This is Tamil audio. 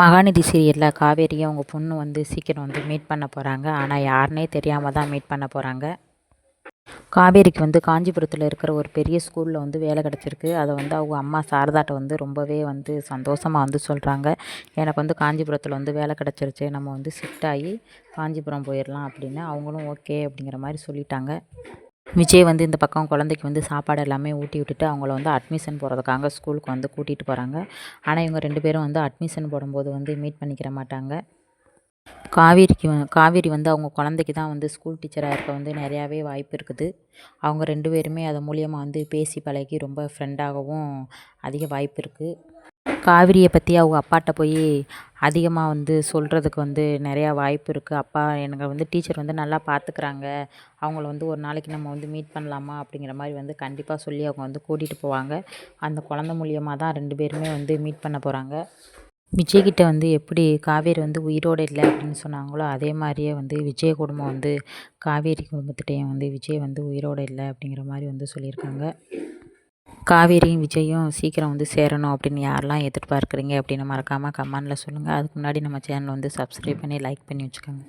மகாநதி சீரியலில் காவேரியை அவங்க பொண்ணு வந்து சீக்கிரம் வந்து மீட் பண்ண போகிறாங்க. ஆனால் யாருனே தெரியாமல் தான் மீட் பண்ண போகிறாங்க. காவேரிக்கு வந்து காஞ்சிபுரத்தில் இருக்கிற ஒரு பெரிய ஸ்கூலில் வந்து வேலை கிடச்சிருக்கு. அதை வந்து அவங்க அம்மா சாரதாட்ட வந்து ரொம்பவே வந்து சந்தோஷமாக வந்து சொல்கிறாங்க. எனக்கு வந்து காஞ்சிபுரத்தில் வந்து வேலை கிடச்சிருச்சு, நம்ம வந்து ஷிஃப்ட் ஆகி காஞ்சிபுரம் போயிடலாம் அப்படின்னு. அவங்களும் ஓகே அப்படிங்கிற மாதிரி சொல்லிட்டாங்க. விஜய் வந்து இந்த பக்கம் குழந்தைக்கு வந்து சாப்பாடு எல்லாமே ஊட்டி விட்டுட்டு அவங்கள வந்து அட்மிஷன் போடுறதுக்காக ஸ்கூலுக்கு வந்து கூட்டிகிட்டு போகிறாங்க. ஆனால் இவங்க 2 பேரும் வந்து அட்மிஷன் போடும்போது வந்து மீட் பண்ணிக்கிற மாட்டாங்க. காவேரி வந்து அவங்க குழந்தைக்கு தான் வந்து ஸ்கூல் டீச்சராக இருக்க வந்து நிறையாவே வாய்ப்பு இருக்குது. அவங்க 2 பேருமே அது மூலியமாக வந்து பேசி பழகி ரொம்ப ஃப்ரெண்டாகவும் அதிக வாய்ப்பு இருக்குது. காவேரியை பற்றி அவங்க அப்பாட்ட போய் அதிகமாக வந்து சொல்கிறதுக்கு வந்து நிறையா வாய்ப்பு இருக்குது. அப்பா, எனக்கு வந்து டீச்சர் வந்து நல்லா பார்த்துக்கிறாங்க, அவங்கள வந்து ஒரு நாளைக்கு நம்ம வந்து மீட் பண்ணலாமா அப்படிங்கிற மாதிரி வந்து கண்டிப்பாக சொல்லி அவங்க வந்து கூட்டிகிட்டு போவாங்க. அந்த குழந்தை மூலியமாக தான் 2 பேருமே வந்து மீட் பண்ண போகிறாங்க. விஜய்கிட்ட வந்து எப்படி காவேரி வந்து உயிரோடு இல்லை அப்படின்னு சொன்னாங்களோ, அதே மாதிரியே வந்து விஜய் குடும்பம் வந்து காவேரி குடும்பத்திட்டையும் வந்து விஜய் வந்து உயிரோடு இல்லை அப்படிங்கிற மாதிரி வந்து சொல்லியிருக்காங்க. காவேரியும் விஜயும் சீக்கிரம் வந்து சேரணும் அப்படின்னு யாரெல்லாம் எதிர்பார்க்குறீங்க அப்படின்னு மறக்காமல் கமெண்டில் சொல்லுங்கள். அதுக்கு முன்னாடி நம்ம சேனலை வந்து சப்ஸ்கிரைப் பண்ணி லைக் பண்ணி வச்சுக்கோங்க.